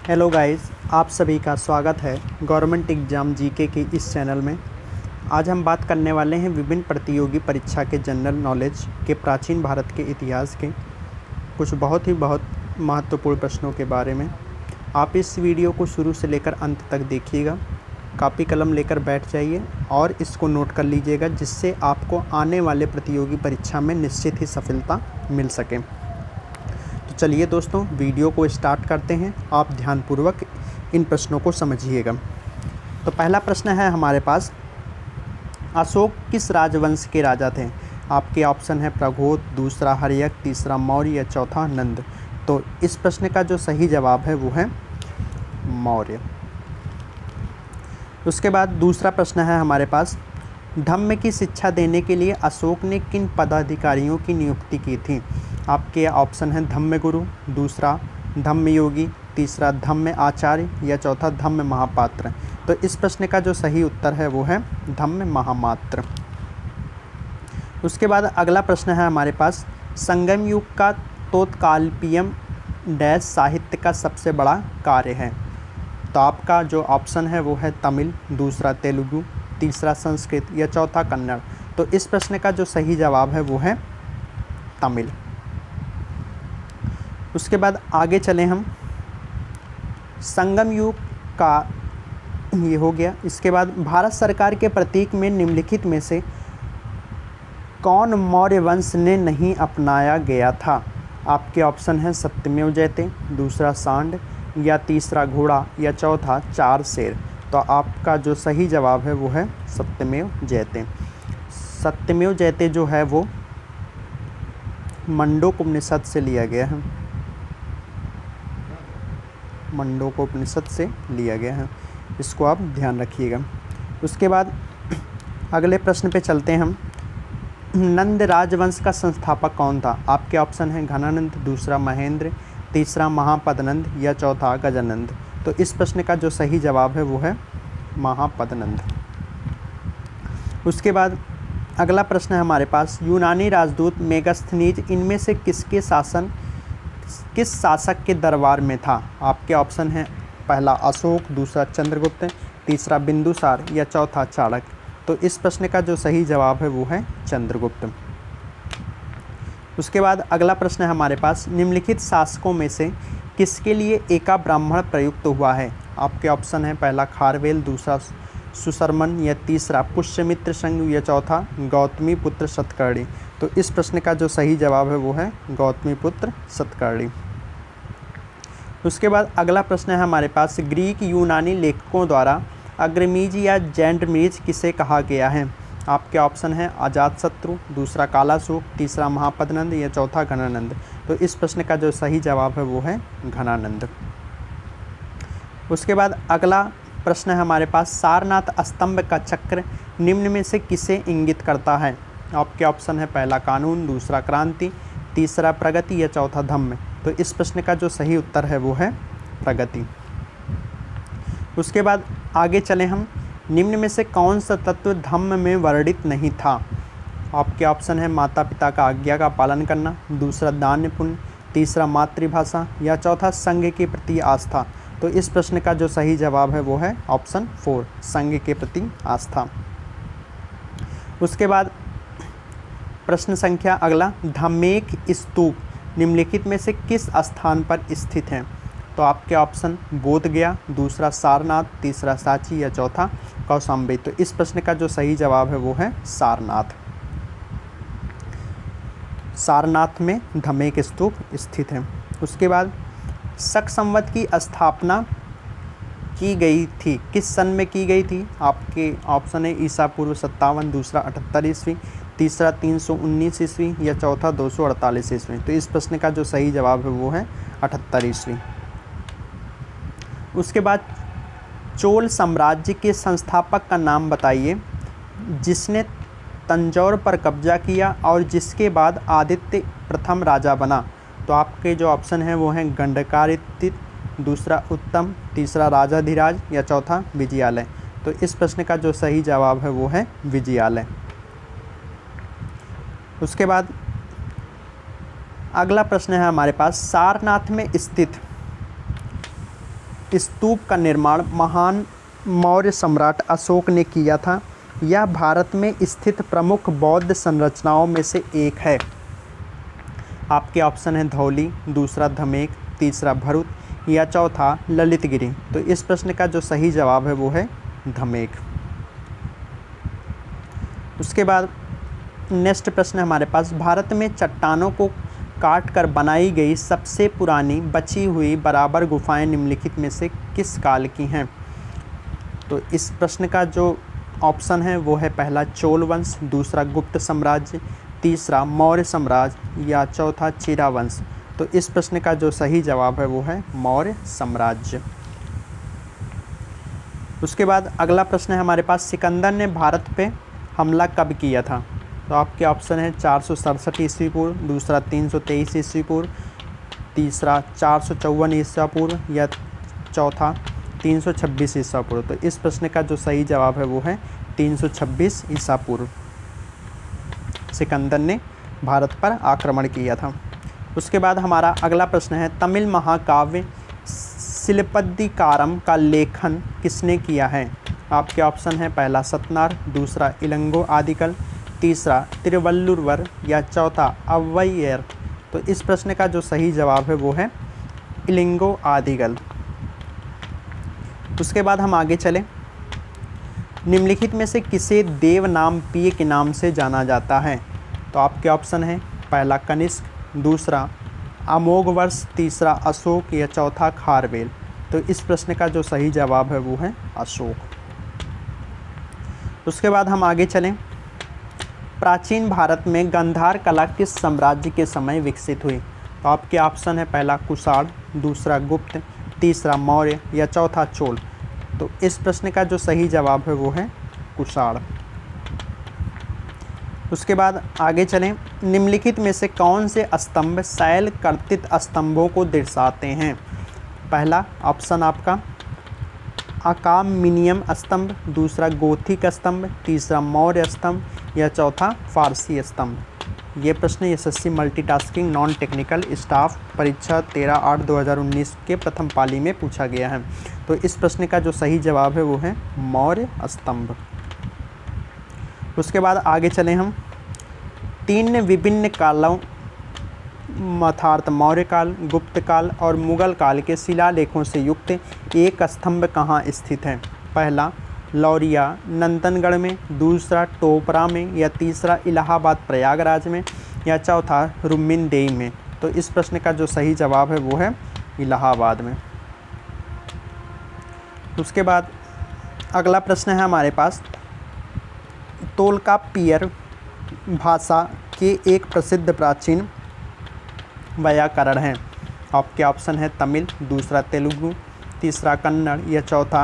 Hello guys, आप सभी का स्वागत है गवर्नमेंट एग्ज़ाम जीके के इस चैनल में। आज हम बात करने वाले हैं विभिन्न प्रतियोगी परीक्षा के जनरल नॉलेज के प्राचीन भारत के इतिहास के कुछ बहुत महत्वपूर्ण प्रश्नों के बारे में। आप इस वीडियो को शुरू से लेकर अंत तक देखिएगा। कॉपी कलम लेकर बैठ जाइए और इसको नोट कर लीजिएगा, जिससे आपको आने वाले प्रतियोगी परीक्षा में निश्चित ही सफलता मिल सके। तो चलिए दोस्तों, वीडियो को स्टार्ट करते हैं। आप ध्यानपूर्वक इन प्रश्नों को समझिएगा। तो पहला प्रश्न है हमारे पास, अशोक किस राजवंश के राजा थे? आपके ऑप्शन है प्रघोत, दूसरा हर्यक, तीसरा मौर्य या चौथा नंद। तो इस प्रश्न का जो सही जवाब है वो है मौर्य। उसके बाद दूसरा प्रश्न है हमारे पास, धम्म की शिक्षा देने के लिए अशोक ने किन पदाधिकारियों की नियुक्ति की थी? आपके ऑप्शन है धम्म गुरु, दूसरा धम्म योगी, तीसरा धम्म आचार्य या चौथा धम्म महापात्र। तो इस प्रश्न का जो सही उत्तर है वो है धम्म महामात्र। उसके बाद अगला प्रश्न है हमारे पास, संगम युग का तोत्कालपियम डैश साहित्य का सबसे बड़ा कार्य है? तो आपका जो ऑप्शन है वो है तमिल, दूसरा तेलुगु, तीसरा संस्कृत या चौथा कन्नड़। तो इस प्रश्न का जो सही जवाब है वो है तमिल। उसके बाद आगे चलें हम, संगम युग का ये हो गया। इसके बाद भारत सरकार के प्रतीक में निम्नलिखित में से कौन मौर्य वंश ने नहीं अपनाया गया था? आपके ऑप्शन हैं सत्यमेव जयते, दूसरा सांड या तीसरा घोड़ा या चौथा चार शेर। तो आपका जो सही जवाब है वो है सत्यमेव जयते। सत्यमेव जयते जो है वो मंडोक से लिया गया है, मंडोकोपनिषद से लिया गया है। इसको आप ध्यान रखिएगा। उसके बाद अगले प्रश्न पे चलते हैं हम, नंद राजवंश का संस्थापक कौन था? आपके ऑप्शन हैं घनानंद, दूसरा महेंद्र, तीसरा महापदनंद या चौथा गजानंद। तो इस प्रश्न का जो सही जवाब है वो है महापदनंद। उसके बाद अगला प्रश्न है हमारे पास, यूनानी राजदूत मेगास्थनीज इनमें से किस शासक के दरबार में था? आपके ऑप्शन हैं पहला अशोक, दूसरा चंद्रगुप्त, तीसरा बिंदुसार या चौथा चाणक्य। तो इस प्रश्न का जो सही जवाब है वो है चंद्रगुप्त। उसके बाद अगला प्रश्न है हमारे पास, निम्नलिखित शासकों में से किसके लिए एका ब्राह्मण प्रयुक्त हुआ है? आपके ऑप्शन है पहला खारवेल, दूसरा सुशर्मन या तीसरा पुष्यमित्र संघ या चौथा गौतमी पुत्र सतकर्णी। तो इस प्रश्न का जो सही जवाब है वो है गौतमी पुत्र सतकर्णी। उसके बाद अगला प्रश्न है हमारे पास, ग्रीक यूनानी लेखकों द्वारा अग्रमीज या जैंडमीज किसे कहा गया है? आपके ऑप्शन है अजातशत्रु, दूसरा कालाशोक, तीसरा महापदनंद या चौथा घनानंद। तो इस प्रश्न का जो सही जवाब है वो है घनानंद। उसके बाद अगला प्रश्न है हमारे पास, सारनाथ स्तंभ का चक्र निम्न में से किसे इंगित करता है? आपके ऑप्शन है पहला कानून, दूसरा क्रांति, तीसरा प्रगति या चौथा धम्म। तो इस प्रश्न का जो सही उत्तर है वो है प्रगति। उसके बाद आगे चलें हम, निम्न में से कौन सा तत्व धम्म में वर्णित नहीं था? आपके ऑप्शन है माता पिता का आज्ञा का पालन करना, दूसरा दान पुण्य, तीसरा मातृभाषा या चौथा संघ के प्रति आस्था। तो इस प्रश्न का जो सही जवाब है वो है ऑप्शन 4, संघ के प्रति आस्था। उसके बाद प्रश्न संख्या अगला, धम्मेक स्तूप निम्नलिखित में से किस स्थान पर स्थित है? तो आपके ऑप्शन बोध गया, दूसरा सारनाथ, तीसरा सांची या चौथा कौशाम्बी। तो इस प्रश्न का जो सही जवाब है वो है सारनाथ। सारनाथ में धम्मेक स्तूप स्थित है। उसके बाद शक संवत की स्थापना की गई थी, किस सन में की गई थी? आपके ऑप्शन है ईसा पूर्व 57, दूसरा 78 ईस्वी, तीसरा 319 ईस्वी या चौथा 248 ईस्वी। तो इस प्रश्न का जो सही जवाब है वो है 78 ईस्वी। उसके बाद चोल साम्राज्य के संस्थापक का नाम बताइए जिसने तंजौर पर कब्जा किया और जिसके बाद आदित्य प्रथम राजा बना। तो आपके जो ऑप्शन हैं वो हैं गंडकादित्य, दूसरा उत्तम, तीसरा राजाधिराज या चौथा विजयालय। तो इस प्रश्न का जो सही जवाब है वो है विजयालय। उसके बाद अगला प्रश्न है हमारे पास, सारनाथ में स्थित स्तूप का निर्माण महान मौर्य सम्राट अशोक ने किया था। यह भारत में स्थित प्रमुख बौद्ध संरचनाओं में से एक है। आपके ऑप्शन है धौली, दूसरा धमेक, तीसरा भरुच या चौथा ललितगिरी। तो इस प्रश्न का जो सही जवाब है वो है धमेक। उसके बाद नेक्स्ट प्रश्न हमारे पास, भारत में चट्टानों को काट कर बनाई गई सबसे पुरानी बची हुई बराबर गुफाएं निम्नलिखित में से किस काल की हैं? तो इस प्रश्न का जो ऑप्शन है वो है पहला चोल वंश, दूसरा गुप्त साम्राज्य, तीसरा मौर्य साम्राज्य या चौथा चेरा वंश। तो इस प्रश्न का जो सही जवाब है वो है मौर्य साम्राज्य। उसके बाद अगला प्रश्न है हमारे पास, सिकंदर ने भारत पे हमला कब किया था? तो आपके ऑप्शन है 467 ईस्वी पूर्व, दूसरा 323 ईस्वी पूर्व, तीसरा 454 ईसा पूर्व या चौथा 326 ईसा पूर्व। तो इस प्रश्न का जो सही जवाब है वो है 326 ईसा पूर्व। सिकंदर ने भारत पर आक्रमण किया था। उसके बाद हमारा अगला प्रश्न है, तमिल महाकाव्य शिलप्पदिकारम का लेखन किसने किया है? आपके ऑप्शन है पहला सतनार, दूसरा इलंगो आदिकल, तीसरा तिरुवल्लुवर या चौथा अव्वैयार। तो इस प्रश्न का जो सही जवाब है वो है इलिंगो आदिगल। उसके बाद हम आगे चलें, निम्नलिखित में से किसे देवनामपीय के नाम से जाना जाता है? तो आपके ऑप्शन है पहला कनिष्क, दूसरा अमोघवर्ष, तीसरा अशोक या चौथा खारवेल। तो इस प्रश्न का जो सही जवाब है वो है अशोक। उसके बाद हम आगे चलें, प्राचीन भारत में गांधार कला किस साम्राज्य के समय विकसित हुई? तो आपके ऑप्शन है पहला कुषाण, दूसरा गुप्त, तीसरा मौर्य या चौथा चोल। तो इस प्रश्न का जो सही जवाब है वो है कुषाण। उसके बाद आगे चलें, निम्नलिखित में से कौन से स्तंभ शैल कर्तित स्तंभों को दर्शाते हैं? पहला ऑप्शन आपका अकामिनियम स्तंभ, दूसरा गोथिक स्तंभ, तीसरा मौर्य स्तंभ या चौथा फारसी स्तंभ। ये प्रश्न SSC multitasking non technical staff परीक्षा 13/8/2019 के प्रथम पाली में पूछा गया है। तो इस प्रश्न का जो सही जवाब है वो है मौर्य स्तंभ। उसके बाद आगे चलें हम, तीन विभिन्न कालों अर्थात मौर्य काल, गुप्त काल और मुगल काल के शिलालेखों से युक्त एक स्तंभ कहाँ स्थित है? पहला लौरिया नंदनगढ़ में, दूसरा टोपरा में या तीसरा इलाहाबाद प्रयागराज में या चौथा रुक्मिणीदेवी में। तो इस प्रश्न का जो सही जवाब है वो है इलाहाबाद में। उसके बाद अगला प्रश्न है हमारे पास, तोल्काप्पियर भाषा के एक प्रसिद्ध प्राचीन व्याकरण है। आपके ऑप्शन है तमिल, दूसरा तेलुगु, तीसरा कन्नड़ या चौथा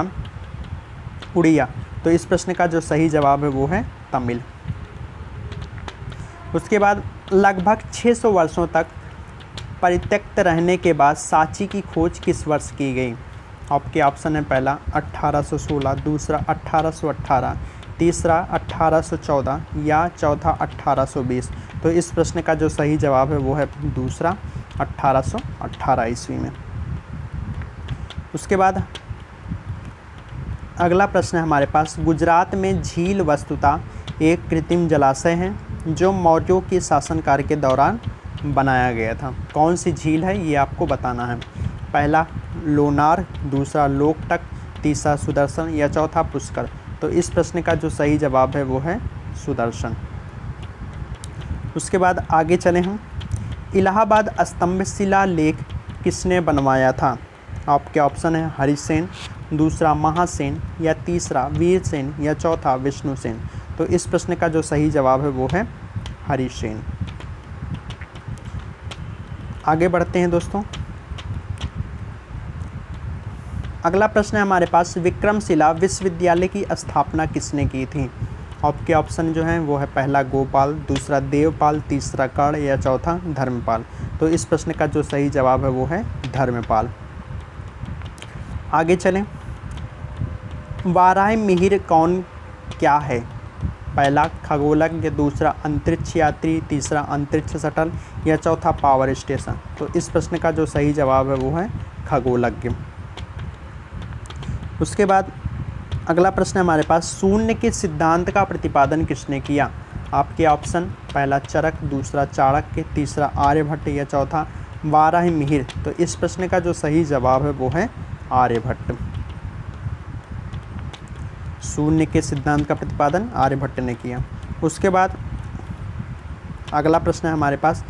उड़िया। तो इस प्रश्न का जो सही जवाब है वो है तमिल। उसके बाद लगभग 600 वर्षों तक परित्यक्त रहने के बाद सांची की खोज किस वर्ष की गई? आपके ऑप्शन है पहला 1816, दूसरा 1818, तीसरा 1814 या चौथा 1820। तो इस प्रश्न का जो सही जवाब है वो है दूसरा 1818 ईस्वी में। उसके बाद अगला प्रश्न है हमारे पास, गुजरात में झील वस्तुतः एक कृत्रिम जलाशय है जो मौर्यों के शासनकाल के दौरान बनाया गया था। कौन सी झील है ये आपको बताना है। पहला लोनार, दूसरा लोकटक, तीसरा सुदर्शन या चौथा पुष्कर। तो इस प्रश्न का जो सही जवाब है वो है सुदर्शन। उसके बाद आगे चले हम, इलाहाबाद स्तंभ शिलालेख किसने बनवाया था? आपके ऑप्शन है हरिसेन, दूसरा महासेन या तीसरा वीरसेन या चौथा विष्णुसेन। तो इस प्रश्न का जो सही जवाब है वो है हरिसेन। आगे बढ़ते हैं दोस्तों, अगला प्रश्न है हमारे पास, विक्रमशिला विश्वविद्यालय की स्थापना किसने की थी? आपके ऑप्शन जो हैं वो है पहला गोपाल, दूसरा देवपाल, तीसरा कर्ण या चौथा धर्मपाल। तो इस प्रश्न का जो सही जवाब है वो है धर्मपाल। आगे चलें, वाराह मिहिर कौन क्या है? पहला खगोलज्ञ, दूसरा अंतरिक्ष यात्री, तीसरा अंतरिक्ष शटल या चौथा पावर स्टेशन। तो इस प्रश्न का जो सही जवाब है वो है खगोलज्ञ। उसके बाद अगला प्रश्न हमारे पास, शून्य के सिद्धांत का प्रतिपादन किसने किया? आपके ऑप्शन, पहला चरक, दूसरा चाणक्य, तीसरा आर्यभट्ट या चौथा वाराहमिहिर। तो इस प्रश्न का जो सही जवाब है वो है आर्यभट्ट। शून्य के सिद्धांत का प्रतिपादन आर्यभट्ट ने किया। उसके बाद अगला प्रश्न है हमारे पास,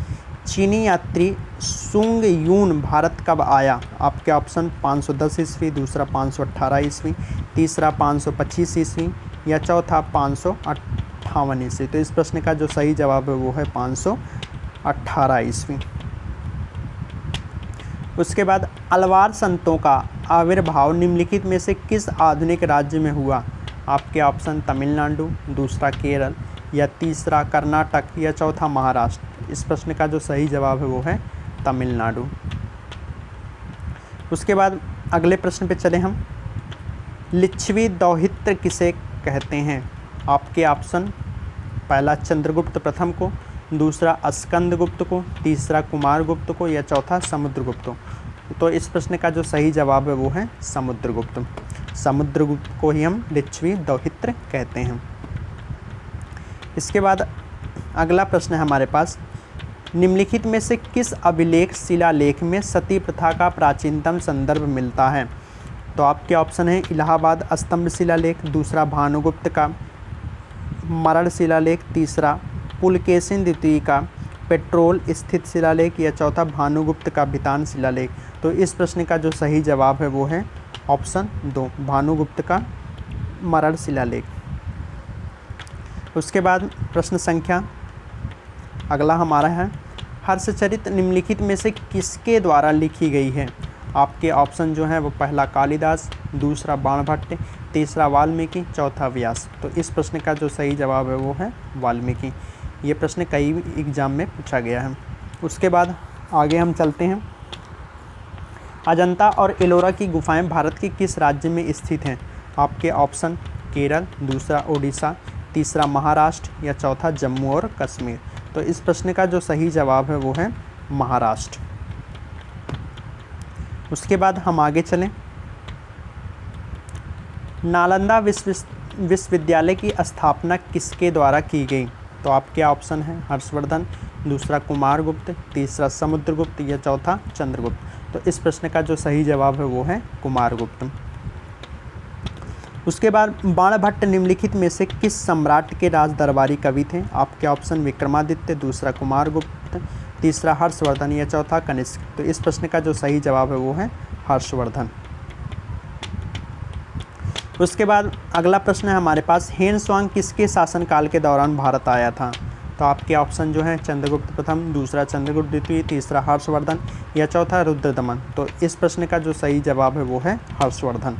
चीनी यात्री सुंग यून भारत कब आया? आपके ऑप्शन, 510 ईस्वी, दूसरा 518 ईस्वी, तीसरा 525 ईस्वी या चौथा 558 ईस्वी। तो इस प्रश्न का जो सही जवाब है वो है 518 ईस्वी। उसके बाद, अलवार संतों का आविर्भाव निम्नलिखित में से किस आधुनिक राज्य में हुआ? आपके ऑप्शन, तमिलनाडु, दूसरा केरल या तीसरा कर्नाटक या चौथा महाराष्ट्र। इस प्रश्न का जो सही जवाब है वो है तमिलनाडु। उसके बाद अगले प्रश्न पे चले हम, लिच्छवी दौहित्र किसे कहते हैं? आपके ऑप्शन, पहला चंद्रगुप्त प्रथम को, दूसरा स्कंदगुप्त को, तीसरा कुमारगुप्त को या चौथा समुद्रगुप्त। तो इस प्रश्न का जो सही जवाब है वो है समुद्रगुप्त। समुद्रगुप्त को ही हम लिच्छवी दौहित्र कहते हैं। इसके बाद अगला प्रश्न है हमारे पास, निम्नलिखित में से किस अभिलेख शिलालेख में सती प्रथा का प्राचीनतम संदर्भ मिलता है? तो आपके ऑप्शन है, इलाहाबाद स्तंभ शिलालेख, दूसरा भानुगुप्त का मरण शिलालेख, तीसरा पुलकेशिन द्वितीय का पेट्रोल स्थित शिलालेख या चौथा भानुगुप्त का भितान शिलालेख। तो इस प्रश्न का जो सही जवाब है वो है ऑप्शन 2, भानुगुप्त का मरण शिलालेख। उसके बाद प्रश्न संख्या अगला हमारा है, हर्षचरित निम्नलिखित में से किसके द्वारा लिखी गई है? आपके ऑप्शन जो है वो, पहला कालिदास, दूसरा बाणभट्ट, तीसरा वाल्मीकि, चौथा व्यास। तो इस प्रश्न का जो सही जवाब है वो है वाल्मीकि। ये प्रश्न कई एग्जाम में पूछा गया है। उसके बाद आगे हम चलते हैं, अजंता और एलोरा की गुफाएं भारत के किस राज्य में स्थित हैं? आपके ऑप्शन, केरल, दूसरा उड़ीसा, तीसरा महाराष्ट्र या चौथा जम्मू और कश्मीर। तो इस प्रश्न का जो सही जवाब है वो है महाराष्ट्र। उसके बाद हम आगे चलें, नालंदा विश्वविद्यालय की स्थापना किसके द्वारा की गई? तो आपके ऑप्शन है, हर्षवर्धन, दूसरा कुमारगुप्त, तीसरा समुद्रगुप्त या चौथा चंद्रगुप्त। तो इस प्रश्न का जो सही जवाब है वो है कुमारगुप्त। उसके बाद, बाणभट्ट निम्नलिखित में से किस सम्राट के राज दरबारी कवि थे? आपके ऑप्शन, विक्रमादित्य, दूसरा कुमारगुप्त, तीसरा हर्षवर्धन या चौथा कनिष्क। तो इस प्रश्न का जो सही जवाब है वो है हर्षवर्धन। उसके बाद अगला प्रश्न है हमारे पास, हेनस्वांग किसके शासनकाल के दौरान भारत आया था? तो आपके ऑप्शन जो हैं, चंद्रगुप्त प्रथम, दूसरा चंद्रगुप्त द्वितीय, तीसरा हर्षवर्धन या चौथा रुद्रदमन। तो इस प्रश्न का जो सही जवाब है वो है हर्षवर्धन।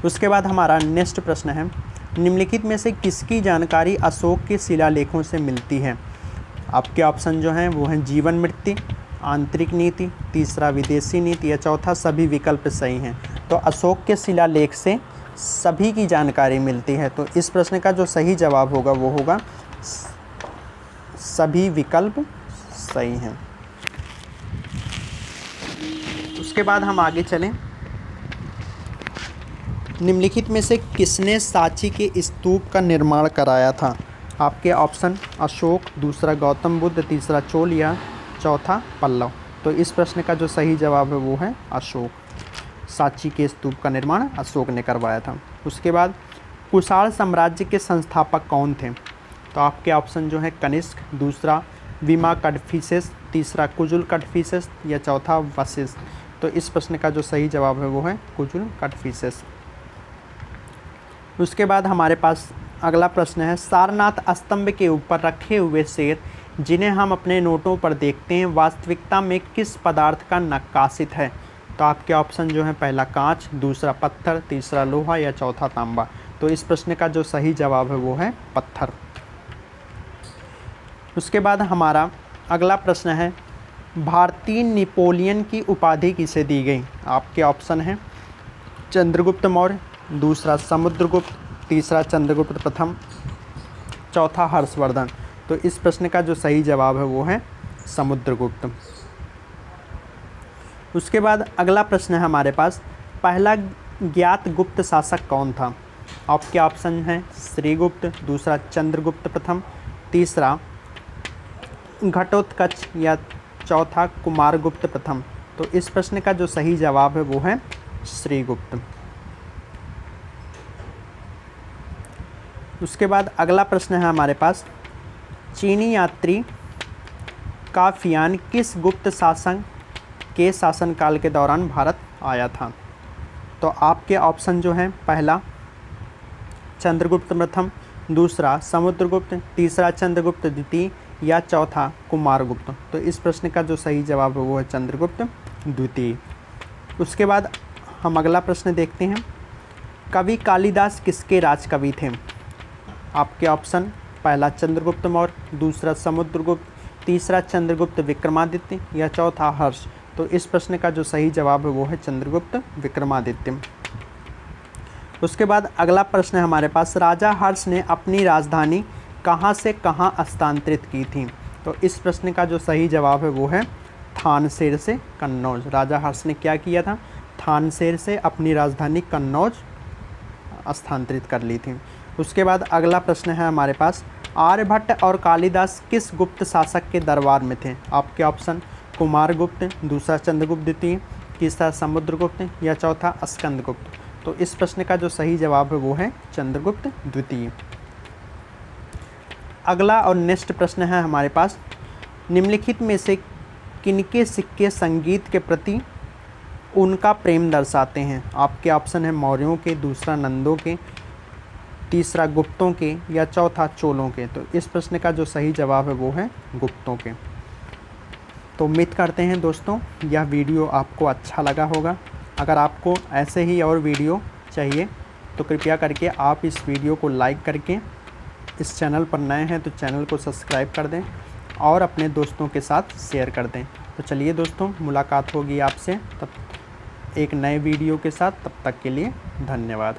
उसके बाद हमारा नेक्स्ट प्रश्न है, निम्नलिखित में से किसकी जानकारी अशोक के शिलालेखों से मिलती है? आपके ऑप्शन जो हैं वो हैं, जीवन मृत्यु, आंतरिक नीति, तीसरा विदेशी नीति या चौथा सभी विकल्प सही हैं। तो अशोक के शिलालेख से सभी की जानकारी मिलती है। तो इस प्रश्न का जो सही जवाब होगा वो होगा सभी विकल्प सही हैं। उसके बाद हम आगे चलें, निम्नलिखित में से किसने सांची के स्तूप का निर्माण कराया था? आपके ऑप्शन, अशोक, दूसरा गौतम बुद्ध, तीसरा चोल या चौथा पल्लव। तो इस प्रश्न का जो सही जवाब है वो है अशोक। सांची के स्तूप का निर्माण अशोक ने करवाया था। उसके बाद, कुषाण साम्राज्य के संस्थापक कौन थे? तो आपके ऑप्शन जो है, कनिष्क, दूसरा विमा कडफिसेस, तीसरा कुजुल कडफिसेस या चौथा वशिष्ठ। तो इस प्रश्न का जो सही जवाब है वो है कुजुल कडफिसेस। उसके बाद हमारे पास अगला प्रश्न है, सारनाथ स्तंभ के ऊपर रखे हुए शेर जिन्हें हम अपने नोटों पर देखते हैं वास्तविकता में किस पदार्थ का नक्काशित है? तो आपके ऑप्शन जो है, पहला कांच, दूसरा पत्थर, तीसरा लोहा या चौथा तांबा। तो इस प्रश्न का जो सही जवाब है वो है पत्थर। उसके बाद हमारा अगला प्रश्न है, भारतीय नेपोलियन की उपाधि किसे दी गई? आपके ऑप्शन हैं, चंद्रगुप्त मौर्य, दूसरा समुद्रगुप्त, तीसरा चंद्रगुप्त प्रथम, चौथा हर्षवर्धन। तो इस प्रश्न का जो सही जवाब है वो है समुद्रगुप्त। उसके बाद अगला प्रश्न है हमारे पास, पहला ज्ञात गुप्त शासक कौन था? आपके ऑप्शन हैं श्रीगुप्त, दूसरा चंद्रगुप्त प्रथम, तीसरा घटोत्कच या चौथा कुमारगुप्त प्रथम। तो इस प्रश्न का जो सही जवाब है वो है श्रीगुप्त। उसके बाद अगला प्रश्न है हमारे पास, चीनी यात्री काफियान किस गुप्त शासक के शासनकाल के दौरान भारत आया था? तो आपके ऑप्शन जो हैं, पहला चंद्रगुप्त प्रथम, दूसरा समुद्रगुप्त, तीसरा चंद्रगुप्त द्वितीय या चौथा कुमारगुप्त। तो इस प्रश्न का जो सही जवाब है वो है चंद्रगुप्त द्वितीय। उसके बाद हम अगला प्रश्न देखते हैं, कवि कालिदास किसके राजकवि थे? आपके ऑप्शन, पहला चंद्रगुप्त मौर्य, दूसरा समुद्रगुप्त, तीसरा चंद्रगुप्त विक्रमादित्य या चौथा हर्ष। तो इस प्रश्न का जो सही जवाब है वो है चंद्रगुप्त विक्रमादित्य। उसके बाद अगला प्रश्न है हमारे पास, राजा हर्ष ने अपनी राजधानी कहाँ से कहाँ स्थानांतरित की थी? तो इस प्रश्न का जो सही जवाब है वो है थानसेर से कन्नौज। राजा हर्ष ने क्या किया था? थानसेर से अपनी राजधानी कन्नौज स्थानांतरित कर ली थी। उसके बाद अगला प्रश्न है हमारे पास, आर्यभट्ट और कालिदास किस गुप्त शासक के दरबार में थे? आपके ऑप्शन, कुमारगुप्त, दूसरा चंद्रगुप्त द्वितीय, तीसरा समुद्रगुप्त या चौथा स्कंदगुप्त। तो इस प्रश्न का जो सही जवाब है वो है चंद्रगुप्त द्वितीय। अगला और नेक्स्ट प्रश्न है हमारे पास, निम्नलिखित में से किनके सिक्के संगीत के प्रति उनका प्रेम दर्शाते हैं? आपके ऑप्शन है मौर्यों के, दूसरा नंदों के, तीसरा गुप्तों के या चौथा चोलों के। तो इस प्रश्न का जो सही जवाब है वो है गुप्तों के। तो उम्मीद करते हैं दोस्तों यह वीडियो आपको अच्छा लगा होगा। अगर आपको ऐसे ही और वीडियो चाहिए तो कृपया करके आप इस वीडियो को लाइक करके, इस चैनल पर नए हैं तो चैनल को सब्सक्राइब कर दें और अपने दोस्तों के साथ शेयर कर दें। तो चलिए दोस्तों, मुलाकात होगी आपसे तब एक नए वीडियो के साथ। तब तक के लिए धन्यवाद।